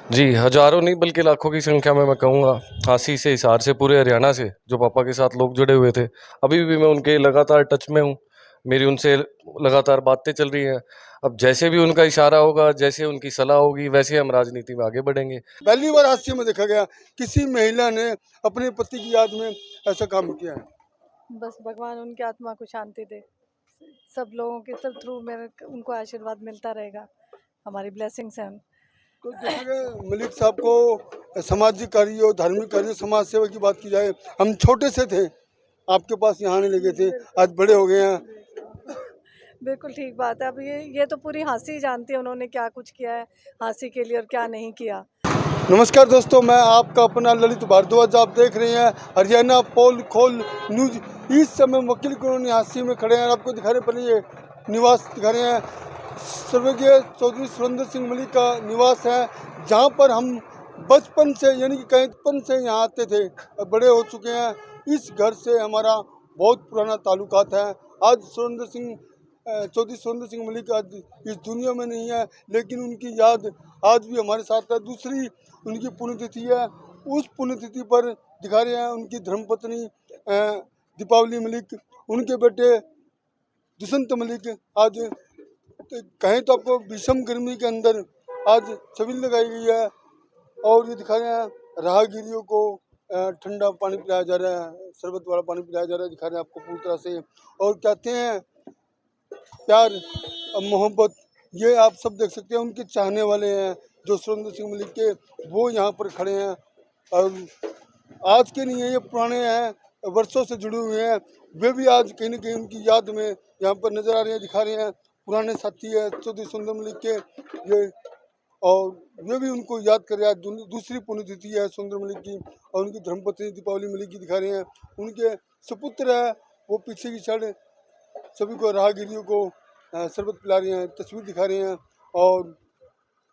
जी, हज़ारों नहीं बल्कि लाखों की संख्या में मैं कहूँगा, झांसी से, हिसार से, पूरे हरियाणा से जो पापा के साथ लोग जुड़े हुए थे। अभी भी मैं उनके लगातार टच में हूँ, मेरी उनसे लगातार बातें चल रही हैं। अब जैसे भी उनका इशारा होगा, जैसे उनकी सलाह होगी, वैसे हम राजनीति में आगे बढ़ेंगे। पहली बार हादसे में देखा गया किसी महिला ने अपने पति की याद में ऐसा काम किया है। बस भगवान उनकी आत्मा को शांति दे। सब लोगों के सब थ्रू मेरे उनको आशीर्वाद मिलता रहेगा। हमारी ब्लेसिंग्स हैं। तो देखा गया मलिक साहब को सामाजिक कार्यों, धार्मिक कार्यों, समाज सेवा की बात की जाए, हम छोटे से थे, आपके पास यहाँ आने लगे थे, आज बड़े हो गए हैं। बिल्कुल ठीक बात है। अब ये तो पूरी हाँसी जानती है उन्होंने क्या कुछ किया है हाँसी के लिए और क्या नहीं किया। नमस्कार दोस्तों, मैं आपका अपना ललित भारद्वाज, आप देख रहे हैं हरियाणा पोल खोल न्यूज। इस समय वकील कॉलोनी हादसे में खड़े हैं, आपको दिखा रहे पहले ये निवास दिखा रहे हैं, स्वर्गीय चौधरी सुरेंद्र सिंह मलिक का निवास है, जहां पर हम बचपन से यानी कि कहीं से यहाँ आते थे, बड़े हो चुके हैं। इस घर से हमारा बहुत पुराना ताल्लुकात है। आज चौधरी सुरेंद्र सिंह मलिक आज इस दुनिया में नहीं है, लेकिन उनकी याद आज भी हमारे साथ है। दूसरी उनकी पुण्यतिथि है, उस पुण्यतिथि पर दिखा रहे हैं उनकी धर्मपत्नी दीपावली मलिक, उनके बेटे दुष्यंत मलिक। आज तो कहें तो आपको भीषण गर्मी के अंदर आज छबील लगाई गई है, और ये दिखा रहे हैं राहगीरियों को ठंडा पानी पिलाया जा रहा है, शरबत वाला पानी पिलाया जा रहा है, दिखा रहे हैं आपको पूरी तरह से। और कहते हैं प्यार और मोहब्बत, ये आप सब देख सकते हैं। उनके चाहने वाले हैं जो सुरेंद्र सिंह मलिक के, वो यहाँ पर खड़े हैं, और आज के नहीं है, ये पुराने हैं, वर्षों से जुड़े हुए हैं। वे भी आज कहीं ना कहीं उनकी याद में यहाँ पर नजर आ रहे हैं, दिखा रहे हैं। पुराने साथी है चौधरी सुरेंद्र मलिक के ये, और वे भी उनको याद कर रहे हैं। दूसरी पुण्यतिथि है सुरेंद्र मलिक की, और उनकी धर्मपत्नी दीपावली मलिक की दिखा रहे हैं। उनके सुपुत्र है, वो पीछे की साइड सभी को राहगीरियों को शरबत पिला रहे हैं, तस्वीर दिखा रहे हैं। और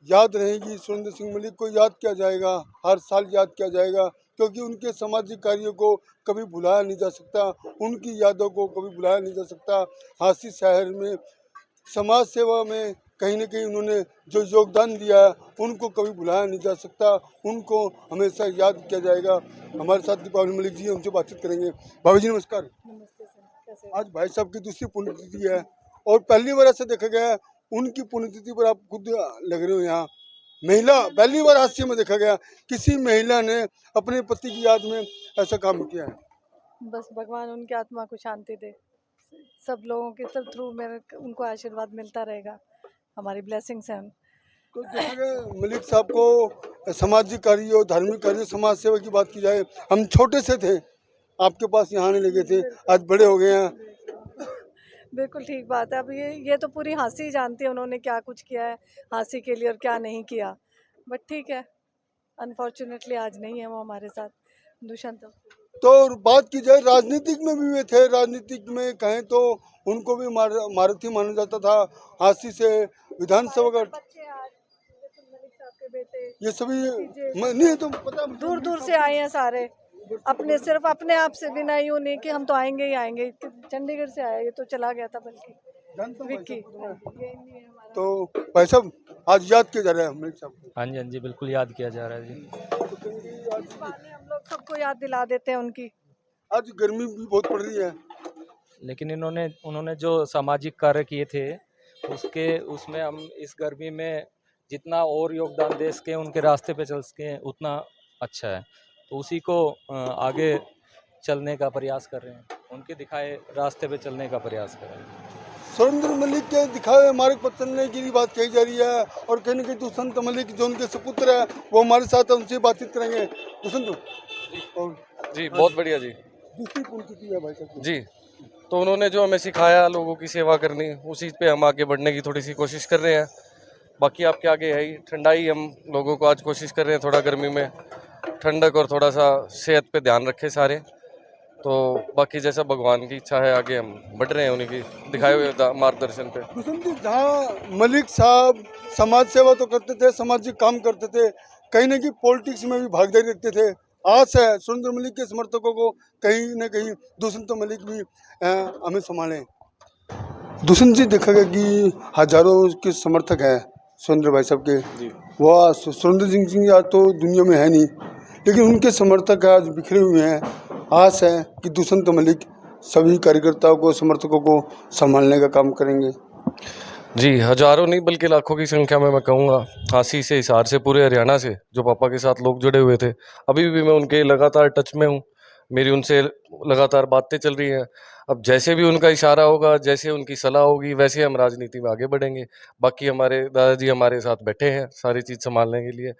याद रहेगी, सुरेंद्र सिंह मलिक को याद किया जाएगा, हर साल याद किया जाएगा, क्योंकि उनके सामाजिक कार्यों को कभी भुलाया नहीं जा सकता, उनकी यादों को कभी भुलाया नहीं जा सकता। हांसी शहर में समाज सेवा में कहीं ना कहीं उन्होंने जो योगदान दिया है, उनको कभी भुलाया नहीं जा सकता, उनको हमेशा याद किया जाएगा। हमारे साथ दीपावली मलिक जी हैं, उनसे बातचीत करेंगे। भाभी जी नमस्कार। नमस्ते सर, कैसे? आज भाई साहब की दूसरी पुण्यतिथि है, और पहली बार ऐसा देखा गया है उनकी पुण्यतिथि पर आप खुद लग रहे हो यहाँ। महिला पहली बार हादसे में देखा गया किसी महिला ने अपने पति की याद में ऐसा काम किया है। बस भगवान उनकी आत्मा को शांति दे। सब लोगों के सब थ्रू मेरे उनको आशीर्वाद मिलता रहेगा। हमारी ब्लेसिंग्स हैं। तो देखा गया मलिक साहब को सामाजिक कार्यों, धार्मिक कार्यों, समाज सेवा की बात की जाए, हम छोटे से थे, आपके पास यहाँ आने लगे थे, आज बड़े हो गए हैं। बिल्कुल ठीक बात है। अब ये तो पूरी हाँसी जानती है उन्होंने क्या कुछ किया है हाँसी के लिए और क्या नहीं किया। बट ठीक है, अनफॉर्चुनेटली आज नहीं है वो हमारे साथ। दुष्यंत तो बात की जाए राजनीतिक में भी वे थे, राजनीतिक में कहें तो उनको भी महारथी माना जाता था। हांसी से विधानसभा का बच्चे आज मलिक साहब के बेटे ये सभी नहीं तो पता दूर दूर से आए हैं सारे। अपने सिर्फ अपने आप से भी नहीं, यूँ नहीं कि हम तो आएंगे ही आएंगे। चंडीगढ़ से आया, ये तो चला गया था बल्कि विक्की। तो भाई साहब आज याद किया जा रहा है मलिक साहब को। हाँ जी, हाँ जी, बिल्कुल याद किया जा रहा है जी। हम लोग सबको याद दिला देते हैं उनकी। आज गर्मी भी बहुत पड़ रही है, लेकिन उन्होंने जो सामाजिक कार्य किए थे उसमें हम इस गर्मी में जितना और योगदान दे सकें, उनके रास्ते पे चल सकें, उतना अच्छा है। तो उसी को आगे चलने का प्रयास कर रहे हैं, उनके दिखाए रास्ते पे चलने का प्रयास कर रहे हैं। सुरेंद्र मलिक के दिखाए मार्ग पर चलने की बात कही जा रही है, और कहीं ना कहीं दुष्यंत मलिक जो उनके सुपुत्र है वो हमारे साथ है, उनसे बातचीत करेंगे। दुष्यंत और जी, बहुत बढ़िया जी। दूसरी पुण्यतिथि है भाई साहब जी, तो उन्होंने जो हमें सिखाया लोगों की सेवा करनी, उसी पे हम आगे बढ़ने की थोड़ी सी कोशिश कर रहे हैं। बाकी आपके आगे है ही ठंडाई, हम लोगों को आज कोशिश कर रहे हैं थोड़ा गर्मी में ठंडक और थोड़ा सा सेहत पे ध्यान रखें सारे। तो बाकी जैसा भगवान की इच्छा है आगे हम बढ़ रहे हैं उन्हीं की दिखाए हुए मार्गदर्शन पे। दुष्यंत जी, जहाँ मलिक साहब समाज सेवा तो करते थे, सामाजिक काम करते थे, कहीं ना कहीं पॉलिटिक्स में भी भागीदारी रखते थे। आस है सुरेंद्र मलिक के समर्थकों को कहीं ना कहीं दुष्यंत मलिक भी हमें संभालें। दुष्यंत जी, देखा गया कि हजारों के समर्थक हैं सुरेंद्र भाई साहब के, वह सुरेंद्र सिंह आज तो दुनिया में है नहीं, लेकिन उनके समर्थक आज बिखरे हुए हैं। आस है कि दुष्यंत मलिक सभी कार्यकर्ताओं को, समर्थकों को संभालने का काम करेंगे। जी, हज़ारों नहीं बल्कि लाखों की संख्या में मैं कहूँगा, झांसी से, हिसार से, पूरे हरियाणा से जो पापा के साथ लोग जुड़े हुए थे, अभी भी मैं उनके लगातार टच में हूँ। मेरी उनसे लगातार बातें चल रही हैं। अब जैसे भी उनका इशारा होगा, जैसे उनकी सलाह होगी, वैसे हम राजनीति में आगे बढ़ेंगे। बाकी हमारे दादाजी हमारे साथ बैठे हैं सारी चीज़ संभालने के लिए।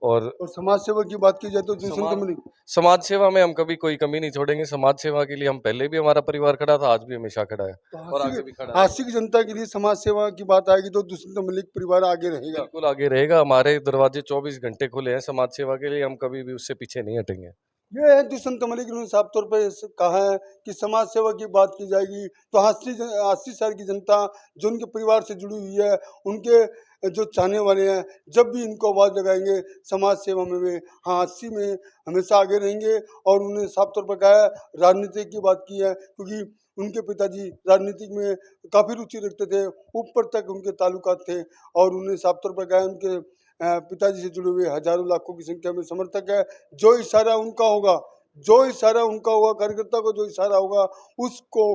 और समाज सेवा की बात की जाए तो दुष्यंत मलिक समाज सेवा में हम कभी कोई कमी नहीं छोड़ेंगे। समाज सेवा के लिए हम पहले भी, हमारा परिवार खड़ा था, आज भी हमेशा खड़ा है और आगे भी खड़ा है। हास्य की जनता के लिए समाज सेवा की बात आएगी तो दुष्यंत मलिक परिवार आगे रहेगा। बिल्कुल आगे रहेगा। हमारे दरवाजे 24 घंटे खुले हैं समाज सेवा के लिए, हम कभी भी उससे पीछे नहीं हटेंगे। ये है दुष्यंत मलिक ने साफ तौर पे कहा है कि समाज सेवा की बात की जाएगी तो 80 शहर की जनता जो उनके परिवार से जुड़ी हुई है, उनके जो चाहने वाले हैं, जब भी इनको आवाज़ लगाएंगे समाज सेवा में वे हास्य में हमेशा आगे रहेंगे। और उन्होंने साफ तौर पर कहा है, राजनीति की बात की है, क्योंकि उनके पिताजी राजनीतिक में काफ़ी रुचि रखते थे, ऊपर तक उनके ताल्लुकात थे। और उन्होंने साफ तौर पर कहा है, उनके पिताजी से जुड़े हुए हजारों लाखों की संख्या में समर्थक है। जो इशारा उनका होगा, कार्यकर्ता को जो इशारा होगा उसको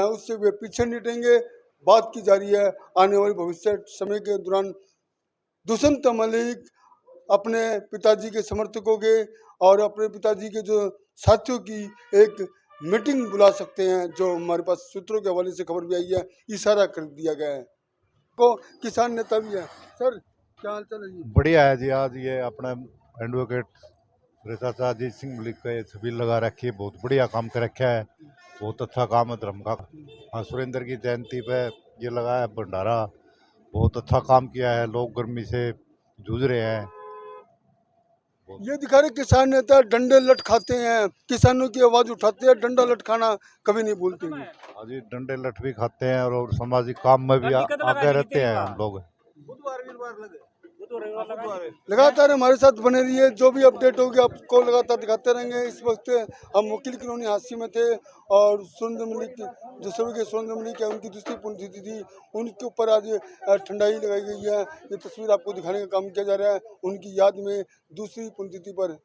उससे वे पीछे नहीं हटेंगे। बात की जा रही है आने वाले भविष्य समय के दौरान दुष्यंत मलिक अपने पिताजी के समर्थकों के और अपने पिताजी के जो साथियों की एक मीटिंग बुला सकते हैं, जो हमारे पास सूत्रों के हवाले से खबर भी आई है, इशारा कर दिया गया है। तो किसान नेता भी है। सर क्या हाल चाल है जी? बढ़िया है जी। आज ये अपना एडवोकेट रेखा अजीत सिंह मलिक का ये छबील लगा रखी है, बहुत बढ़िया काम कर रखा है, बहुत अच्छा काम है धर्म का। हाँ, सुरेंद्र की जयंती पे ये लगा है भंडारा, बहुत अच्छा काम किया है। लोग गर्मी से जूझ रहे हैं। ये दिखा रहे किसान नेता डंडे लट खाते हैं, किसानों की आवाज उठाते हैं, डंडा लट खाना कभी नहीं भूलते हैं। आज ये डंडे लठ भी खाते हैं और सामाजिक काम में भी आगे रहते हैं हम लोग। लगातार हमारे साथ बने रहिए, जो भी अपडेट होगी आपको लगातार दिखाते रहेंगे। इस वक्त हम वकील कॉलोनी हांसी में थे और सुरेंद्र मलिक, जो सभी के सुरेंद्र मलिक है, उनकी दूसरी पुण्यतिथि थी, उनके ऊपर आज ठंडाई लगाई गई है। ये तस्वीर आपको दिखाने का काम किया जा रहा है, उनकी याद में दूसरी पुण्यतिथि पर।